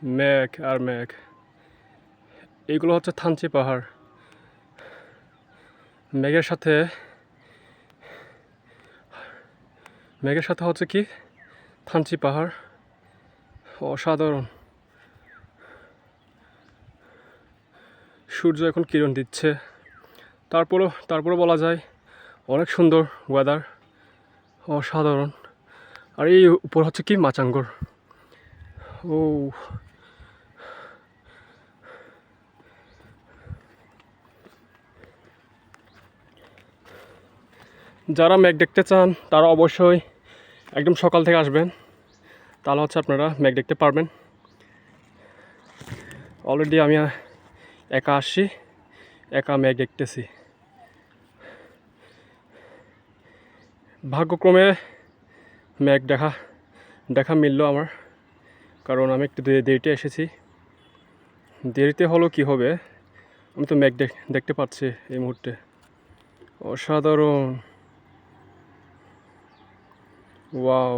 মেঘ আর মেঘ। এইগুলো হচ্ছে থানচি পাহাড়। মেঘের সাথে হচ্ছে কি থানচি পাহাড়, অসাধারণ। সূর্য এখন কিরণ দিচ্ছে, তারপরও বলা যায় অনেক সুন্দর ওয়েদার, অসাধারণ। আর এই উপর হচ্ছে কি মাচাঙ্গর। ও যারা মেঘ দেখতে চান তারা অবশ্যই একদম সকাল থেকে আসবেন, তাহলে হচ্ছে আপনারা মেঘ দেখতে পারবেন। অলরেডি আমি একা আসছি, একা মেঘ দেখতেছি। ভাগ্যক্রমে মেঘ দেখা মিললো আমার, কারণ আমি একটু দেরিতে এসেছি। দেরিতে হলো কি হবে, আমি তো মেঘ দেখতে পাচ্ছি এই মুহূর্তে। অসাধারণ, ওয়াও।